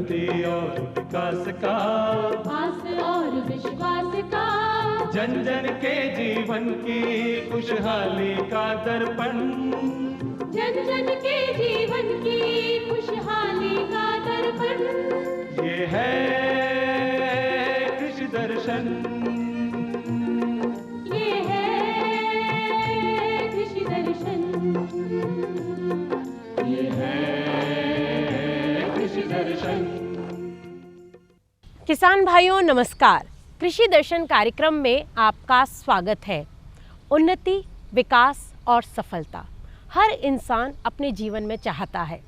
उन्नति और विकास का, आस और विश्वास का, जन जन के जीवन की खुशहाली का दर्पण, जन जन के जीवन की खुशहाली का दर्पण। ये है कृषि दर्शन, ये है कृषि दर्शन, ये है कृषि दर्शन। किसान भाइयों नमस्कार। कृषि दर्शन कार्यक्रम में आपका स्वागत है। उन्नति, विकास और सफलता हर इंसान अपने जीवन में चाहता है।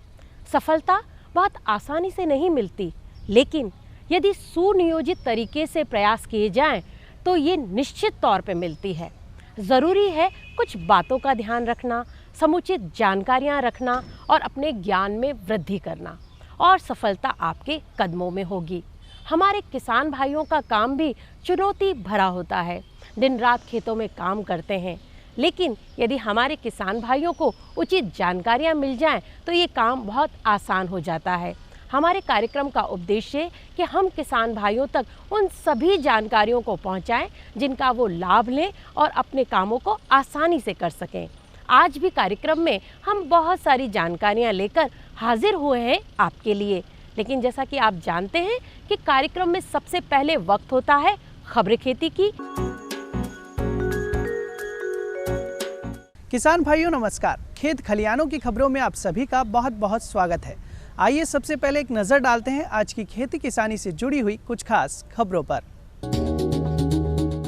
सफलता बहुत आसानी से नहीं मिलती, लेकिन यदि सुनियोजित तरीके से प्रयास किए जाएं तो ये निश्चित तौर पे मिलती है। ज़रूरी है कुछ बातों का ध्यान रखना, समुचित जानकारियां रखना और अपने ज्ञान में वृद्धि करना, और सफलता आपके कदमों में होगी। हमारे किसान भाइयों का काम भी चुनौती भरा होता है। दिन रात खेतों में काम करते हैं, लेकिन यदि हमारे किसान भाइयों को उचित जानकारियां मिल जाएं तो ये काम बहुत आसान हो जाता है। हमारे कार्यक्रम का उद्देश्य है कि हम किसान भाइयों तक उन सभी जानकारियों को पहुंचाएं जिनका वो लाभ लें और अपने कामों को आसानी से कर सकें। आज भी कार्यक्रम में हम बहुत सारी जानकारियां लेकर हाजिर हुए हैं आपके लिए, लेकिन जैसा कि आप जानते हैं कि कार्यक्रम में सबसे पहले वक्त होता है खबरें खेती की। किसान भाइयों नमस्कार। खेत खलियानों की खबरों में आप सभी का बहुत बहुत स्वागत है। आइए सबसे पहले एक नज़र डालते हैं आज की खेती किसानी से जुड़ी हुई कुछ खास खबरों पर।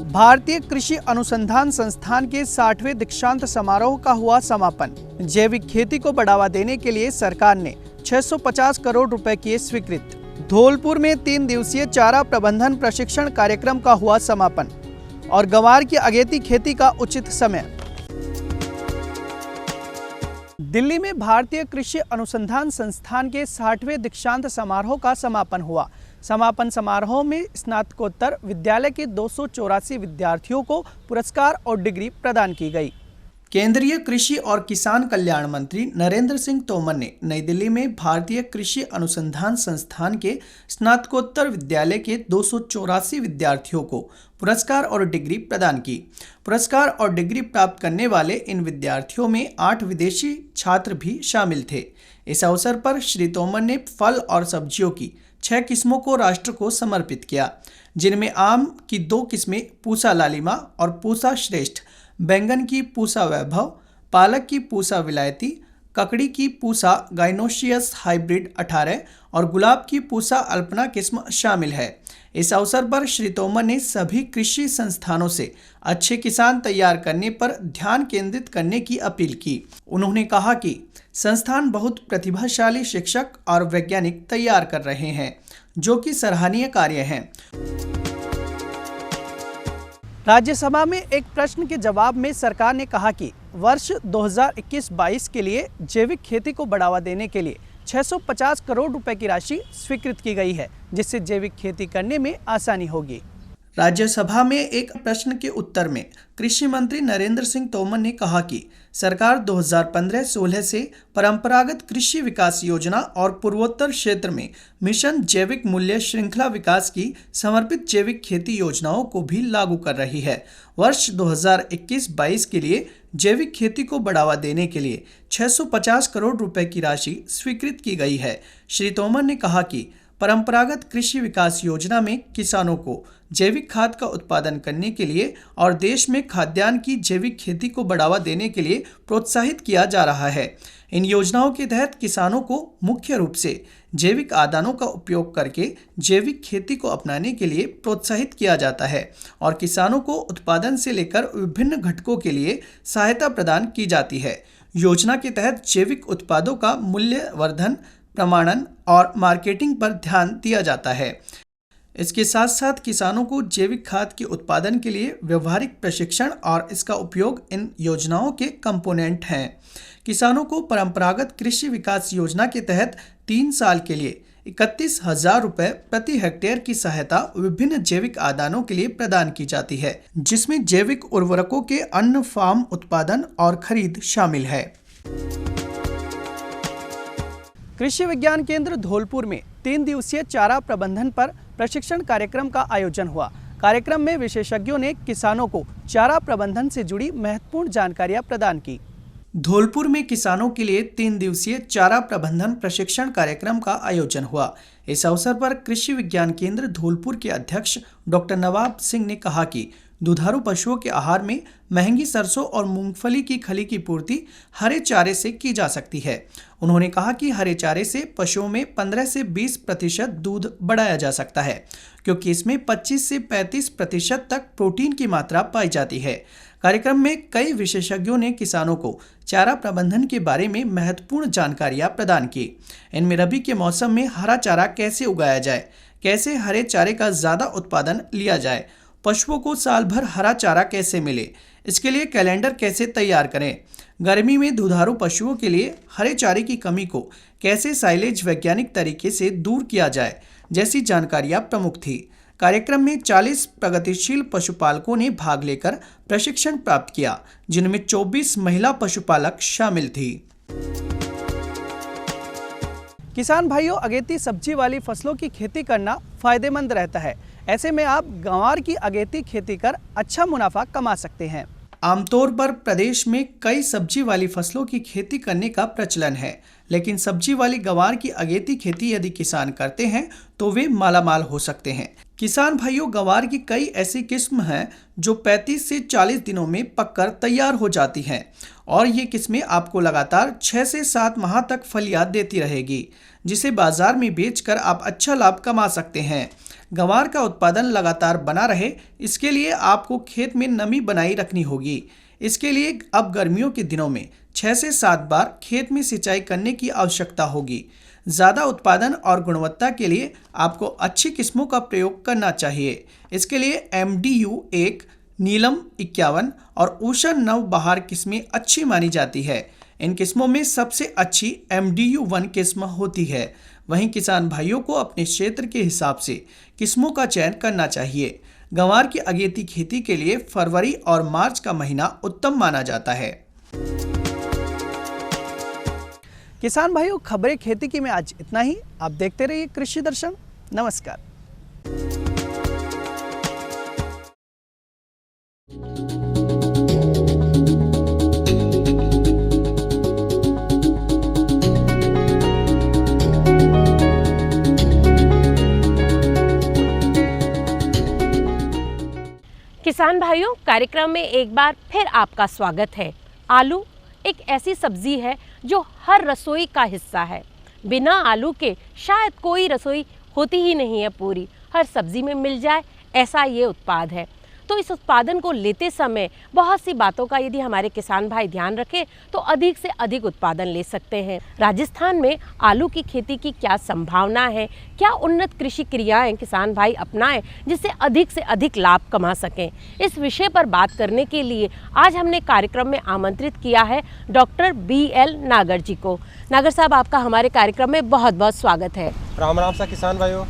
भारतीय कृषि अनुसंधान संस्थान के 60वें दीक्षांत समारोह का हुआ समापन। जैविक खेती को बढ़ावा देने के लिए सरकार ने 650 करोड़ रुपए किए स्वीकृत। धौलपुर में 3 दिवसीय चारा प्रबंधन प्रशिक्षण कार्यक्रम का हुआ समापन। और गंवार की अगेती खेती का उचित समय। दिल्ली में भारतीय कृषि अनुसंधान संस्थान के 60वें दीक्षांत समारोह का समापन हुआ। समापन समारोह में स्नातकोत्तर विद्यालय के 284 विद्यार्थियों को पुरस्कार और डिग्री प्रदान की गई। केंद्रीय कृषि और किसान कल्याण मंत्री नरेंद्र सिंह तोमर ने नई दिल्ली में भारतीय कृषि अनुसंधान संस्थान के स्नातकोत्तर विद्यालय के 284 विद्यार्थियों को पुरस्कार और डिग्री प्रदान की। पुरस्कार और डिग्री प्राप्त करने वाले इन विद्यार्थियों में 8 विदेशी छात्र भी शामिल थे। इस अवसर पर श्री तोमर ने फल और सब्जियों की 6 किस्मों को राष्ट्र को समर्पित किया, जिनमें आम की 2 किस्में पूसा लालिमा और पूसा श्रेष्ठ, बैंगन की पूसा वैभव, पालक की पूसा विलायती, ककड़ी की पूसा गाइनोशियस हाइब्रिड 18 और गुलाब की पूसा अल्पना किस्म शामिल है। इस अवसर पर श्री तोमर ने सभी कृषि संस्थानों से अच्छे किसान तैयार करने पर ध्यान केंद्रित करने की अपील की। उन्होंने कहा कि संस्थान बहुत प्रतिभाशाली शिक्षक और वैज्ञानिक तैयार कर रहे हैं, जो कि सराहनीय कार्य है। राज्यसभा में एक प्रश्न के जवाब में सरकार ने कहा कि वर्ष 2021-22 के लिए जैविक खेती को बढ़ावा देने के लिए 650 करोड़ रुपए की राशि स्वीकृत की गई है, जिससे जैविक खेती करने में आसानी होगी। राज्यसभा में एक प्रश्न के उत्तर में कृषि मंत्री नरेंद्र सिंह तोमर ने कहा कि सरकार 2015-16 से परंपरागत कृषि विकास योजना और पूर्वोत्तर क्षेत्र में मिशन जैविक मूल्य श्रृंखला विकास की समर्पित जैविक खेती योजनाओं को भी लागू कर रही है। वर्ष 2021-22 के लिए जैविक खेती को बढ़ावा देने के लिए 650 करोड़ रुपए की राशि स्वीकृत की गई है। श्री तोमर ने कहा कि परंपरागत कृषि विकास योजना में किसानों को जैविक खाद का उत्पादन करने के लिए और देश में खाद्यान्न की जैविक खेती को बढ़ावा देने के लिए प्रोत्साहित किया जा रहा है। इन योजनाओं के तहत किसानों को मुख्य रूप से जैविक आदानों का उपयोग करके जैविक खेती को अपनाने के लिए प्रोत्साहित किया जाता है और किसानों को उत्पादन से लेकर विभिन्न घटकों के लिए सहायता प्रदान की जाती है। योजना के तहत जैविक उत्पादों का मूल्यवर्धन, प्रमाणन और मार्केटिंग पर ध्यान दिया जाता है। इसके साथ साथ किसानों को जैविक खाद के उत्पादन के लिए व्यवहारिक प्रशिक्षण और इसका उपयोग इन योजनाओं के कंपोनेंट हैं। किसानों को परंपरागत कृषि विकास योजना के तहत 3 साल के लिए 31,000 रुपये प्रति हेक्टेयर की सहायता विभिन्न जैविक आदानों के लिए प्रदान की जाती है, जिसमें जैविक उर्वरकों के अन्न फार्म उत्पादन और खरीद शामिल है। कृषि विज्ञान केंद्र धौलपुर में 3 दिवसीय चारा प्रबंधन पर प्रशिक्षण कार्यक्रम का आयोजन हुआ। कार्यक्रम में विशेषज्ञों ने किसानों को चारा प्रबंधन से जुड़ी महत्वपूर्ण जानकारियां प्रदान की। धौलपुर में किसानों के लिए 3 दिवसीय चारा प्रबंधन प्रशिक्षण कार्यक्रम का आयोजन हुआ। इस अवसर पर कृषि विज्ञान केंद्र धौलपुर के अध्यक्ष डॉक्टर नवाब सिंह ने कहा कि दुधारू पशुओं के आहार में महंगी सरसों और मूंगफली की खली की पूर्ति हरे चारे से की जा सकती है। उन्होंने कहा कि हरे चारे से पशुओं में 15 से 20% दूध बढ़ाया जा सकता है, क्योंकि इसमें 25 से 35% तक प्रोटीन की मात्रा पाई जाती है। कार्यक्रम में कई विशेषज्ञों ने किसानों को चारा प्रबंधन के बारे में महत्वपूर्ण जानकारियां प्रदान की। इनमें रबी के मौसम में हरा चारा कैसे उगाया जाए, कैसे हरे चारे का ज़्यादा उत्पादन लिया जाए, पशुओं को साल भर हरा चारा कैसे मिले, इसके लिए कैलेंडर कैसे तैयार करें, गर्मी में दुधारू पशुओं के लिए हरे चारे की कमी को कैसे साइलेज वैज्ञानिक तरीके से दूर किया जाए, जैसी जानकारियां प्रमुख थी। कार्यक्रम में 40 प्रगतिशील पशुपालकों ने भाग लेकर प्रशिक्षण प्राप्त किया, जिनमें 24 महिला पशुपालक शामिल थी। किसान भाइयों, अगेती सब्जी वाली फसलों की खेती करना फायदेमंद रहता है। ऐसे में आप गंवार की अगेती खेती कर अच्छा मुनाफा कमा सकते हैं। आमतौर पर प्रदेश में कई सब्जी वाली फसलों की खेती करने का प्रचलन है, लेकिन सब्जी वाली गंवार की अगेती खेती यदि किसान करते हैं तो वे मालामाल हो सकते हैं। किसान भाइयों, गंवार की कई ऐसी किस्म हैं जो 35 से 40 दिनों में पककर तैयार हो जाती हैं और ये किस्में आपको लगातार 6 से 7 माह तक फलियां देती रहेगी, जिसे बाजार में बेचकर आप अच्छा लाभ कमा सकते हैं। गंवार का उत्पादन लगातार बना रहे, इसके लिए आपको खेत में नमी बनाई रखनी होगी। इसके लिए अब गर्मियों के दिनों में 6 से 7 बार खेत में सिंचाई करने की आवश्यकता होगी। ज़्यादा उत्पादन और गुणवत्ता के लिए आपको अच्छी किस्मों का प्रयोग करना चाहिए। इसके लिए MDU 1, नीलम 51 और ऊषा नव बहार किस्में अच्छी मानी जाती है। इन किस्मों में सबसे अच्छी MDU 1 किस्म होती है। वहीं किसान भाइयों को अपने क्षेत्र के हिसाब से किस्मों का चयन करना चाहिए। गंवार की अगेती खेती के लिए फरवरी और मार्च का महीना उत्तम माना जाता है। किसान भाइयों, खबरें खेती की में आज इतना ही। आप देखते रहिए कृषि दर्शन। नमस्कार। किसान भाइयों, कार्यक्रम में एक बार फिर आपका स्वागत है। आलू एक ऐसी सब्जी है जो हर रसोई का हिस्सा है। बिना आलू के शायद कोई रसोई होती ही नहीं है पूरी। हर सब्जी में मिल जाए ऐसा ये उत्पाद है। तो इस उत्पादन को लेते समय बहुत सी बातों का यदि हमारे किसान भाई ध्यान रखें तो अधिक से अधिक उत्पादन ले सकते हैं। राजस्थान में आलू की खेती की क्या संभावना है, क्या उन्नत कृषि क्रियाएं किसान भाई अपनाएं जिससे अधिक से अधिक लाभ कमा सकें, इस विषय पर बात करने के लिए आज हमने कार्यक्रम में आमंत्रित किया है डॉक्टर BL नागर जी को। नागर साहब, आपका हमारे कार्यक्रम में बहुत बहुत स्वागत है। राम राम सा किसान भाइयों।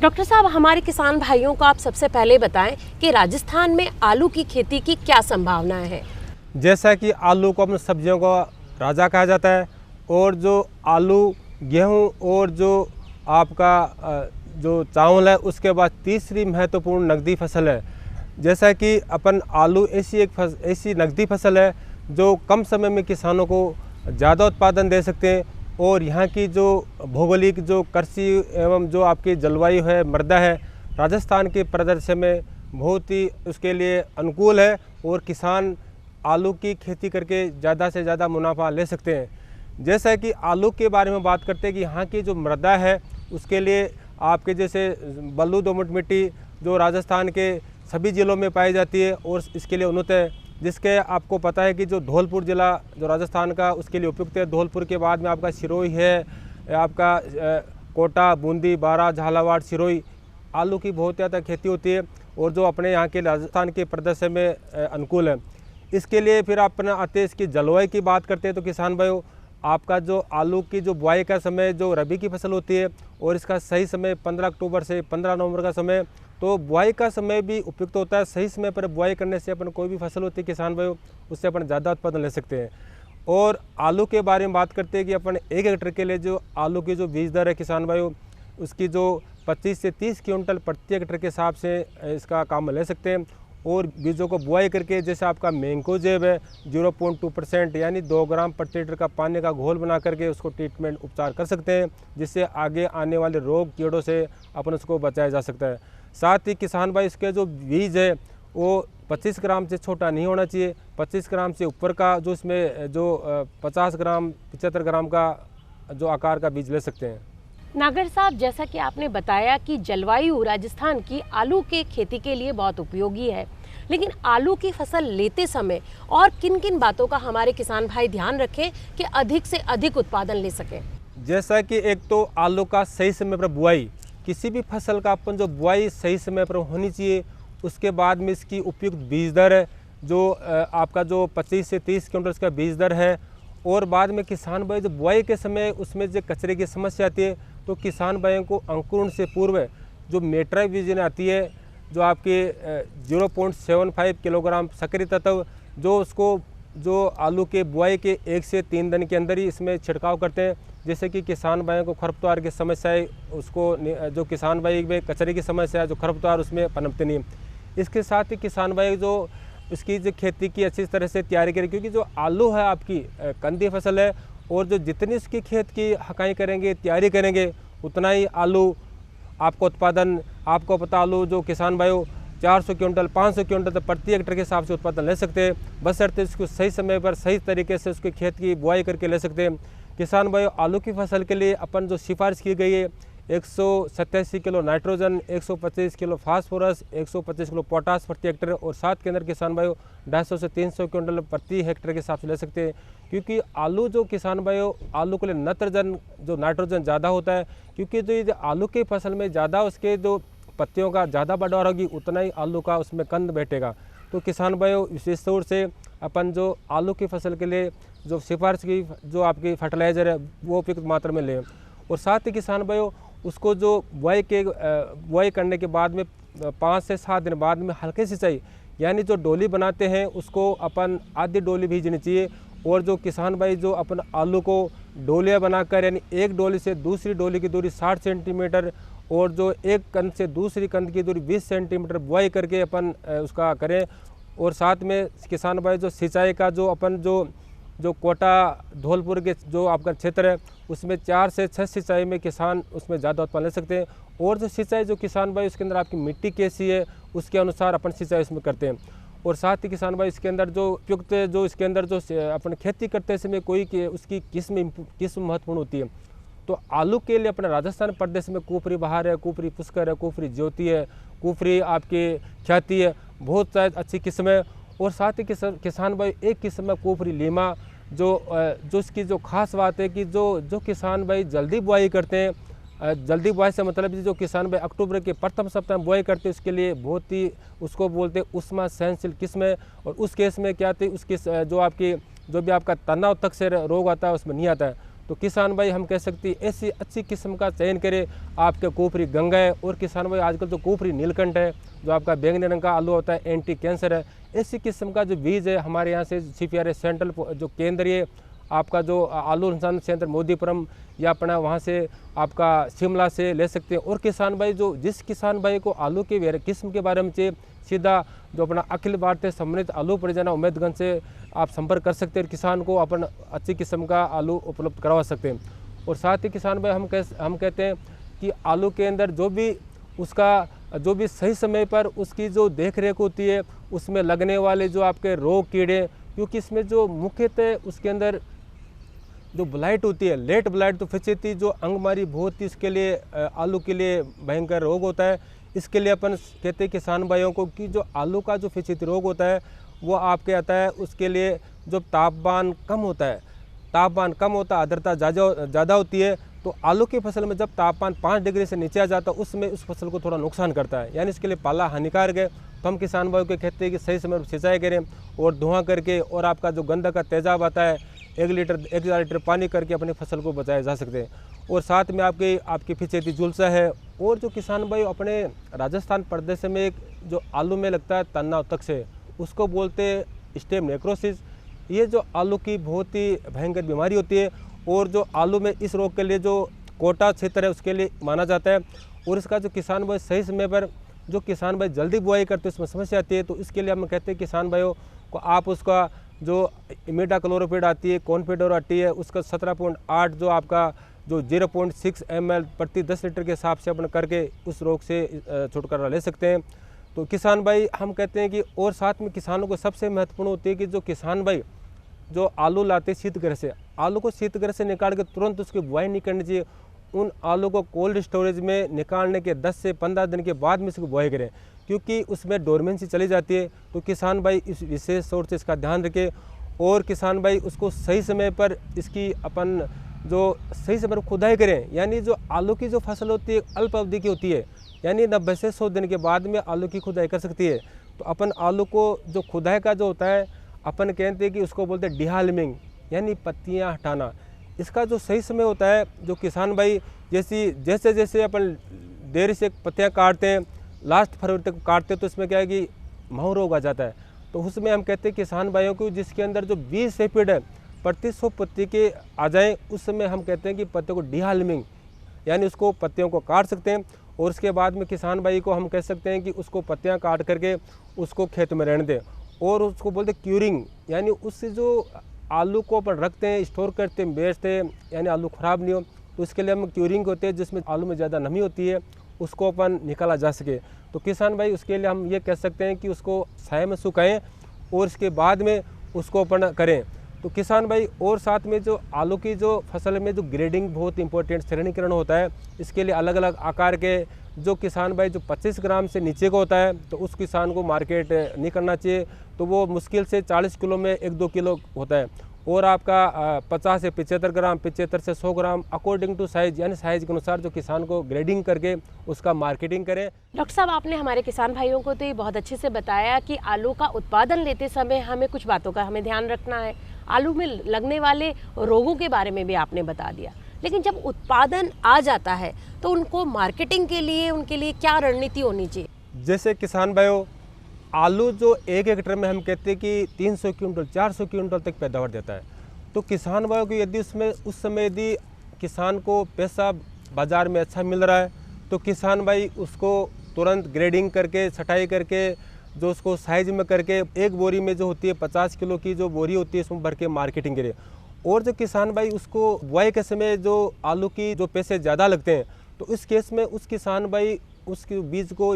डॉक्टर साहब, हमारे किसान भाइयों को आप सबसे पहले बताएं कि राजस्थान में आलू की खेती की क्या संभावनाएं हैं। जैसा कि आलू को अपने सब्जियों का राजा कहा जाता है और जो आलू, गेहूं और जो आपका जो चावल है उसके बाद तीसरी महत्वपूर्ण नकदी फसल है। जैसा कि अपन आलू ऐसी नकदी फसल है जो कम समय में किसानों को ज़्यादा उत्पादन दे सकते हैं और यहाँ की जो भौगोलिक जो कृषि एवं जो आपकी जलवायु है, मृदा है, राजस्थान के परिदृश्य में बहुत ही उसके लिए अनुकूल है और किसान आलू की खेती करके ज़्यादा से ज़्यादा मुनाफा ले सकते हैं। जैसा कि आलू के बारे में बात करते हैं कि यहाँ की जो मृदा है उसके लिए आपके जैसे बलू दोमट मिट्टी जो राजस्थान के सभी ज़िलों में पाई जाती है और इसके लिए उन्नत है, जिसके आपको पता है कि जो धौलपुर ज़िला जो राजस्थान का उसके लिए उपयुक्त है। धौलपुर के बाद में आपका सिरोही है, आपका कोटा, बूंदी, बारा, झालावाड़, सिरोही आलू की बहुत ज़्यादा खेती होती है और जो अपने यहाँ के राजस्थान के प्रदेश में अनुकूल है। इसके लिए फिर अपना आते इसकी जलवायु की बात करते हैं तो किसान भाइयों, आपका जो आलू की जो बुआई का समय जो रबी की फसल होती है और इसका सही समय 15 अक्टूबर से 15 नवंबर का समय, तो बुआई का समय भी उपयुक्त होता है। सही समय पर बुआई करने से अपन कोई भी फसल होती है किसान भाइयों उससे अपन ज़्यादा उत्पादन ले सकते हैं। और आलू के बारे में बात करते हैं कि अपन 1 हेक्टेयर के लिए जो आलू की जो बीज दर है किसान भाइयों उसकी जो 25 से 30 क्विंटल प्रति हेक्टेयर के हिसाब से इसका काम ले सकते हैं। और बीजों को बुआई करके जैसे आपका मैंकोजेब है 0.2% यानी 2 ग्राम प्रति लीटर का पानी का घोल बना करके उसको ट्रीटमेंट उपचार कर सकते हैं, जिससे आगे आने वाले रोग कीड़ों से अपन उसको बचाया जा सकता है। साथ ही किसान भाई इसके जो बीज है वो 25 ग्राम से छोटा नहीं होना चाहिए, 25 ग्राम से ऊपर का जो इसमें जो 50 ग्राम 75 ग्राम का जो आकार का बीज ले सकते हैं। नागर साहब, जैसा कि आपने बताया कि जलवायु राजस्थान की आलू के खेती के लिए बहुत उपयोगी है, लेकिन आलू की फसल लेते समय और किन किन बातों का हमारे किसान भाई ध्यान रखें कि अधिक से अधिक उत्पादन ले सकें? जैसा कि एक तो आलू का सही समय पर बुआई, किसी भी फसल का अपन जो बुआई सही समय पर होनी चाहिए। उसके बाद में इसकी उपयुक्त बीज दर है, जो आपका जो 25 से 30 क्विंटल का बीज दर है। और बाद में किसान भाई जो बुआई के समय उसमें जो कचरे की समस्या आती है, तो किसान भाइयों को अंकुरण से पूर्व जो मेट्रा बीज आती है, जो आपके 0.75 किलोग्राम सक्रिय तत्व, जो उसको जो आलू के बुआई के 1 से 3 दिन के अंदर ही इसमें छिड़काव करते हैं, जैसे कि किसान भाइयों को खरपतवार की समस्या है, उसको जो किसान भाई में कचरे की समस्या है, जो खरपतवार उसमें पनपते नहीं। इसके साथ ही किसान भाई जो इसकी जो खेती की अच्छी तरह से तैयारी करें, क्योंकि जो आलू है आपकी कंदी फसल है, और जो जितनी इसकी खेत की हकाई करेंगे, तैयारी करेंगे, उतना ही आलू आपको उत्पादन, आपको पता आलू जो किसान भाइयों 400 क्विंटल 500 क्विंटल तक प्रति हेक्टेयर के हिसाब से उत्पादन ले सकते हैं, बशर्ते इसको सही समय पर सही तरीके से उसके खेत की बुआई करके ले सकते हैं। किसान भाइयों आलू की फसल के लिए अपन जो सिफारिश की गई है 187 kilo nitrogen, 125 kilo phosphorus, 125 kilo potash प्रति हेक्टेयर, और साथ के अंदर किसान भाइयों 250 से 300 क्विंटल प्रति हेक्टेयर के हिसाब से ले सकते हैं। क्योंकि आलू जो किसान भाइयों आलू के लिए नत्रजन जो नाइट्रोजन ज़्यादा होता है, क्योंकि जो ये आलू की फसल में ज़्यादा उसके जो पत्तियों का ज़्यादा बढ़ाव होगी, उतना ही आलू का उसमें कंद बैठेगा। तो किसान भाइयों विशेष तौर से अपन जो आलू की फसल के लिए जो सिफारिश की जो आपकी फर्टिलाइज़र है वो उपयुक्त मात्रा में लें। और साथ ही किसान भाइयों उसको जो बुआई करने के बाद में 5 से 7 दिन बाद में हल्की सिंचाई, यानी जो डोली बनाते हैं उसको अपन आधी डोली भेजनी चाहिए। और जो किसान भाई जो अपन आलू को डोलियाँ बनाकर, यानी एक डोली से दूसरी डोली की दूरी 60 सेंटीमीटर, और जो एक कंद से दूसरी कंद की दूरी 20 सेंटीमीटर बुआई करके अपन उसका करें। और साथ में किसान भाई जो सिंचाई का जो अपन जो कोटा धौलपुर के जो आपका क्षेत्र है उसमें 4 से 6 सिंचाई में किसान उसमें ज़्यादा उत्पादन ले सकते हैं। और जो सिंचाई जो किसान भाई उसके अंदर आपकी मिट्टी कैसी है उसके अनुसार अपन सिंचाई उसमें करते हैं। और साथ ही किसान भाई इसके अंदर जो उपयुक्त जो इसके अंदर जो अपन खेती करते समय कोई उसकी किस्म महत्वपूर्ण होती है। तो आलू के लिए अपने राजस्थान प्रदेश में कुफरी बहार है, कुफरी पुष्कर है, कुफरी ज्योति है, कुफरी आपकी ख्याति है, बहुत अच्छी किस्म है। और साथ ही किसान भाई एक किस्म है कुफरी लीमा, जो इसकी जो खास बात है कि जो किसान भाई जल्दी बुआई करते हैं, जल्दी बुआई से मतलब जो किसान भाई अक्टूबर के प्रथम सप्ताह में बुआई करते हैं, उसके लिए बहुत ही उसको बोलते हैं उष्मा सहनशील किस्म है। और उस केस में क्या आती है उसकी जो भी आपका तनाव तक से रोग आता है उसमें नहीं आता है। तो किसान भाई हम कह सकते हैं ऐसी अच्छी किस्म का चयन करें। आपके कुफरी गंगा है, और किसान भाई आजकल जो कुफरी नीलकंठ है जो आपका बैंगनी रंग का आलू होता है, एंटी कैंसर है, ऐसी किस्म का जो बीज है हमारे यहाँ से CPRA सेंट्रल जो केंद्रीय आपका जो आलू अनुसंधान केंद्र मोदीपुरम या अपना वहाँ से आपका शिमला से ले सकते हैं। और किसान भाई जिस किसान भाई को आलू के किस्म के बारे में चाहिए, सीधा जो अपना अखिल भारतीय सम्मिलित आलू परियोजना उम्मीदगंज से आप संपर्क कर सकते हैं, किसान को अपन अच्छी किस्म का आलू उपलब्ध करवा सकते हैं। और साथ ही किसान भाई हम कहते हैं कि आलू के अंदर जो भी सही समय पर उसकी जो देख रेख होती है, उसमें लगने वाले जो आपके रोग कीड़े, क्योंकि इसमें जो मुख्यतः उसके अंदर जो ब्लाइट होती है, लेट ब्लाइट तो फिचेती जो अंगमारी बहुत ही इसके लिए आलू के लिए भयंकर रोग होता है। इसके लिए अपन कहते हैं किसान भाइयों को कि जो आलू का जो फिचेती रोग होता है वो आपके आता है, उसके लिए जो तापमान कम होता है, आर्द्रता ज़्यादा होती है, तो आलू की फसल में जब तापमान 5 डिग्री से नीचे आ जाता है उसमें उस फसल को थोड़ा नुकसान करता है, यानी इसके लिए पाला हानिकारक है। तो हम किसान भाइयों को कहते हैं कि सही समय पर सिंचाई करें और धुआं करके, और आपका जो गंदा का तेजाब आता है 1 लीटर पानी करके अपनी फसल को बचाया जा सकते हैं। और साथ में आपकी फिचेती झुलसा है। और जो किसान भाई अपने राजस्थान प्रदेश में एक जो आलू में लगता है तनाव तक से, उसको बोलते हैं स्टेम नेक्रोसिस। ये जो आलू की बहुत ही भयंकर बीमारी होती है, और जो आलू में इस रोग के लिए जो कोटा क्षेत्र है उसके लिए माना जाता है। और इसका जो किसान भाई सही समय पर जो किसान भाई जल्दी बुआई करते हैं उसमें समस्या आती है, तो इसके लिए हम कहते हैं किसान भाइयों को आप उसका जो इमिडाक्लोरोपिड आती है, कॉन्फिडोर आती है, उसका 17.8 जो आपका जो 0.6 ml प्रति 10 लीटर के हिसाब से अपन करके उस रोग से छुटकारा ले सकते हैं। तो किसान भाई हम कहते हैं कि और साथ में किसानों को सबसे महत्वपूर्ण होती है कि जो किसान भाई जो आलू लाते शीतगृह से, आलू को शीतगृह से निकाल के तुरंत उसकी बुआई नहीं करनी चाहिए। उन आलू को कोल्ड स्टोरेज में निकालने के 10 से 15 दिन के बाद में इसकी बुआई करें, क्योंकि उसमें डोरमेंसी चली जाती है। तो किसान भाई इस विशेष तौर से इसका ध्यान रखें और किसान भाई उसको सही समय पर इसकी अपन जो सही समय पर खुदाई करें। यानी जो आलू की जो फसल होती है अल्प अवधि की होती है, यानी 90 से 100 दिन के बाद में आलू की खुदाई कर सकती है। तो अपन आलू को जो खुदाई का जो होता है अपन कहते हैं कि उसको बोलते हैं डिहाल्मिंग, यानी पत्तियां हटाना। इसका जो सही समय होता है जो किसान भाई जैसे जैसे अपन देर से पत्तियां काटते हैं, लास्ट फरवरी तक काटते हैं, तो इसमें क्या है कि महू रोग आ जाता है। तो उसमें हम कहते हैं किसान भाइयों को जिसके अंदर जो 20 सेपीड है प्रति 100 पत्ती के आ जाएँ, उस समय हम कहते हैं कि पत्तियों को डिहाल्मिंग, यानी उसको पत्तियों को काट सकते हैं। और उसके बाद में किसान भाई को हम कह सकते हैं कि उसको पत्तियां काट करके उसको खेत में रहने दें। और उसको बोलते हैं क्यूरिंग, यानी उससे जो आलू को अपन रखते हैं, स्टोर करते हैं, बेचते हैं, यानी आलू ख़राब नहीं हो, तो इसके लिए हम क्यूरिंग होते हैं जिसमें आलू में ज़्यादा नमी होती है, उसको अपन निकाला जा सके। तो किसान भाई उसके लिए हम ये कह सकते हैं कि उसको छाया में सुखाएं और इसके बाद में उसको अपन करें। तो किसान भाई और साथ में जो आलू की जो फसल में जो ग्रेडिंग बहुत इंपॉर्टेंट श्रेणीकरण होता है, इसके लिए अलग अलग आकार के जो किसान भाई जो 25 ग्राम से नीचे का होता है तो उस किसान को मार्केट नहीं करना चाहिए, तो वो मुश्किल से 40 किलो में 1-2 किलो होता है। और आपका 50 से 75 ग्राम, 75 से 100 ग्राम अकॉर्डिंग टू साइज़, यानी साइज़ के अनुसार जो किसान को ग्रेडिंग करके उसका मार्केटिंग करें। डॉक्टर साहब, आपने हमारे किसान भाइयों को तो ये बहुत अच्छे से बताया कि आलू का उत्पादन लेते समय हमें कुछ बातों का हमें ध्यान रखना है। आलू में लगने वाले रोगों के बारे में भी आपने बता दिया, लेकिन जब उत्पादन आ जाता है तो उनको मार्केटिंग के लिए उनके लिए क्या रणनीति होनी चाहिए? जैसे किसान भाइयों आलू जो 1 हेक्टेयर में हम कहते हैं कि 300 क्विंटल 400 क्विंटल तक पैदावार देता है, तो किसान भाइयों को यदि उसमें उस समय यदि किसान को पैसा बाज़ार में अच्छा मिल रहा है तो किसान भाई उसको तुरंत ग्रेडिंग करके छटाई करके जो उसको साइज में करके एक बोरी में जो होती है 50 किलो की जो बोरी होती है उसमें भर के मार्केटिंग करे। और जो किसान भाई उसको बुआई के समय जो आलू की जो पैसे ज़्यादा लगते हैं तो इस केस में उस किसान भाई उसके बीज को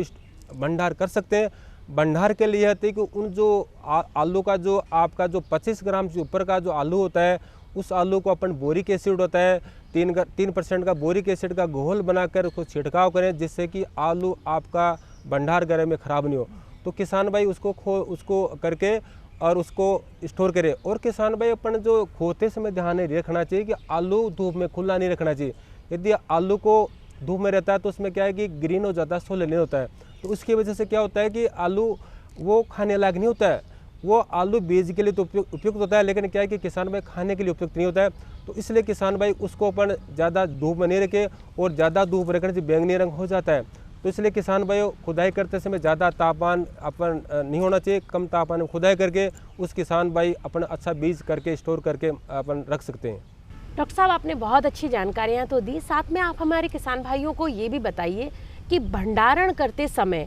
भंडार कर सकते हैं। भंडार के लिए है कि उन जो आलू का जो आपका जो 25 ग्राम से ऊपर का जो आलू होता है उस आलू को अपन बोरिक एसिड होता है 3% का बोरिक एसिड का घोल बनाकर उसको छिड़काव करें, जिससे कि आलू आपका भंडार गृह में ख़राब नहीं हो। तो किसान भाई उसको करके और उसको स्टोर करें। और किसान भाई अपन जो खोते समय ध्यान रखना चाहिए कि आलू धूप में खुला नहीं रखना चाहिए। यदि आलू को धूप में रहता है तो उसमें क्या है कि ग्रीन हो जाता है, सोलर नहीं होता है, तो उसकी वजह से क्या होता है कि आलू वो खाने लायक नहीं होता है। वो आलू बीज के लिए तो उपयुक्त होता है, लेकिन क्या है कि किसान भाई खाने के लिए उपयुक्त नहीं होता है। तो इसलिए किसान भाई उसको अपन ज़्यादा धूप में नहीं रखे, और ज़्यादा धूप रखने से बैंगनी रंग हो जाता है। तो इसलिए किसान भाई खुदाई करते समय ज़्यादा तापमान अपन नहीं होना चाहिए, कम तापमान में खुदाई करके उस किसान भाई अपना अच्छा बीज करके स्टोर करके अपन रख सकते हैं। डॉक्टर साहब, आपने बहुत अच्छी जानकारियाँ तो दी, साथ में आप हमारे किसान भाइयों को ये भी बताइए कि भंडारण करते समय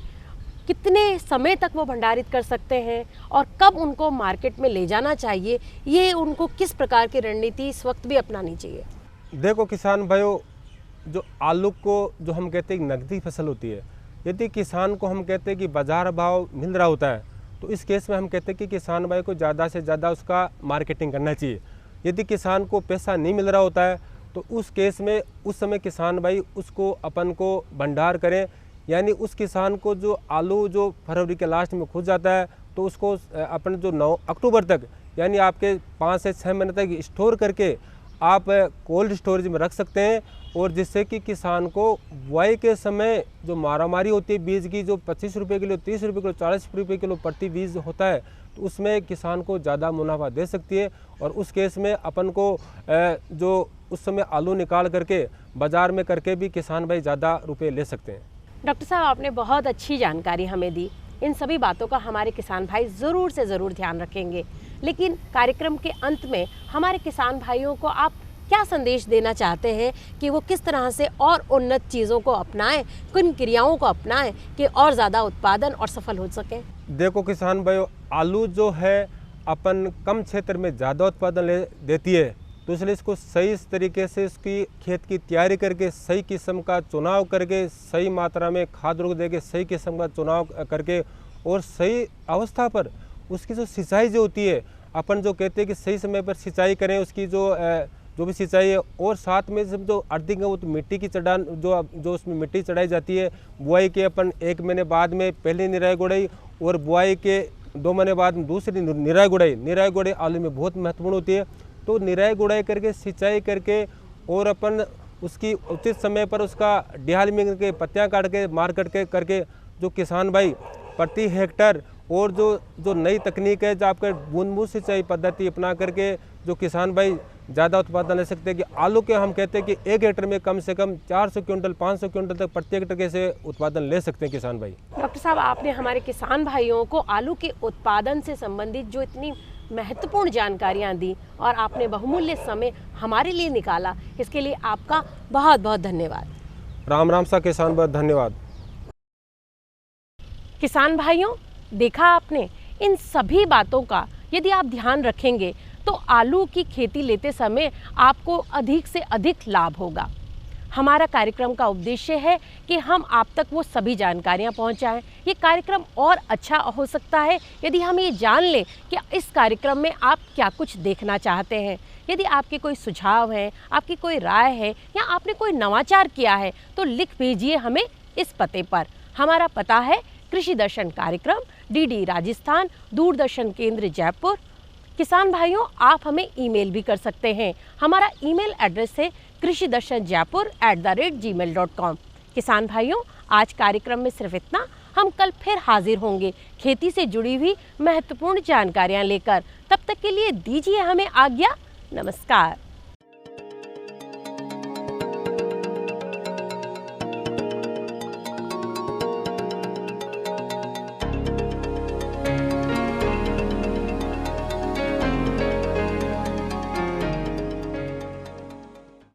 कितने समय तक वो भंडारित कर सकते हैं और कब उनको मार्केट में ले जाना चाहिए, ये उनको किस प्रकार की रणनीति इस वक्त भी अपनानी चाहिए? देखो किसान भाइयों, जो आलू को जो हम कहते हैं नकदी फसल होती है, यदि किसान को हम कहते हैं कि बाज़ार भाव मिल रहा होता है तो इस केस में हम कहते हैं कि किसान भाई को ज़्यादा से ज़्यादा उसका मार्केटिंग करना चाहिए। यदि किसान को पैसा नहीं मिल रहा होता है तो उस केस में उस समय किसान भाई उसको अपन को भंडार करें, यानी उस किसान को जो आलू जो फरवरी के लास्ट में खुद जाता है तो उसको अपन जो 9 अक्टूबर तक यानी आपके 5 से 6 महीने तक स्टोर करके आप कोल्ड स्टोरेज में रख सकते हैं। और जिससे कि किसान को बुआई के समय जो मारामारी होती है बीज की, जो 25 रुपये किलो, 30 रुपये किलो, 40 रुपये किलो प्रति बीज होता है, तो उसमें किसान को ज़्यादा मुनाफा दे सकती है। और उस केस में अपन को जो उस समय आलू निकाल करके बाज़ार में करके भी किसान भाई ज़्यादा रुपये ले सकते हैं। डॉक्टर साहब, आपने बहुत अच्छी जानकारी हमें दी। इन सभी बातों का हमारे किसान भाई ज़रूर से ज़रूर ध्यान रखेंगे। लेकिन कार्यक्रम के अंत में हमारे किसान भाइयों को आप क्या संदेश देना चाहते हैं कि वो किस तरह से और उन्नत चीज़ों को अपनाएं, किन क्रियाओं को अपनाएं कि और ज़्यादा उत्पादन और सफल हो सकें? देखो किसान भाइयों, आलू जो है अपन कम क्षेत्र में ज़्यादा उत्पादन देती है, तो इसलिए इसको सही तरीके से इसकी खेत की तैयारी करके, सही किस्म का चुनाव करके, सही मात्रा में खाद रूप देके, सही किस्म का चुनाव करके और सही अवस्था पर उसकी जो सिंचाई जो होती है, अपन जो कहते हैं कि सही समय पर सिंचाई करें, उसकी जो भी सिंचाई है, और साथ में जब जो अर्थिंग है वो तो मिट्टी की चढ़ान जो उसमें मिट्टी चढ़ाई जाती है, बुआई के अपन 1 महीने बाद में पहली निराई गुड़ाई और बुआई के 2 महीने बाद में दूसरी निराई गुड़ाई आलू में बहुत महत्वपूर्ण होती है। तो निराई गुड़ाई करके, सिंचाई करके और अपन उसकी उचित समय पर उसका डिहाल में करके, पत्तियाँ काट के, मार करके जो किसान भाई प्रति हेक्टर और जो नई तकनीक है, जो आपका बूंद सिंचाई पद्धति अपना करके जो किसान भाई ज़्यादा उत्पादन ले सकते हैं। कि आलू के हम कहते हैं कि 1 हेक्टर में कम से कम 400 क्विंटल 500 क्विंटल तक प्रति हेक्टर कैसे उत्पादन ले सकते हैं किसान भाई। डॉक्टर साहब, आपने हमारे किसान भाइयों को आलू के उत्पादन से संबंधित जो इतनी महत्वपूर्ण जानकारियाँ दी और आपने बहुमूल्य समय हमारे लिए निकाला, इसके लिए आपका बहुत बहुत धन्यवाद। राम राम सा किसान भाई, धन्यवाद। किसान भाइयों, देखा आपने, इन सभी बातों का यदि आप ध्यान रखेंगे तो आलू की खेती लेते समय आपको अधिक से अधिक लाभ होगा। हमारा कार्यक्रम का उद्देश्य है कि हम आप तक वो सभी जानकारियां पहुंचाएं। ये कार्यक्रम और अच्छा हो सकता है यदि हम ये जान लें कि इस कार्यक्रम में आप क्या कुछ देखना चाहते हैं। यदि आपके कोई सुझाव हैं, आपकी कोई राय है या आपने कोई नवाचार किया है तो लिख भेजिए हमें इस पते पर। हमारा पता है कृषि दर्शन कार्यक्रम, डीडी राजस्थान, दूरदर्शन केंद्र जयपुर। किसान भाइयों, आप हमें ईमेल भी कर सकते हैं। हमारा ईमेल एड्रेस है krishidarshanjaipur@gmail.com। किसान भाइयों, आज कार्यक्रम में सिर्फ इतना। हम कल फिर हाजिर होंगे खेती से जुड़ी हुई महत्वपूर्ण जानकारियां लेकर। तब तक के लिए दीजिए हमें आज्ञा। नमस्कार।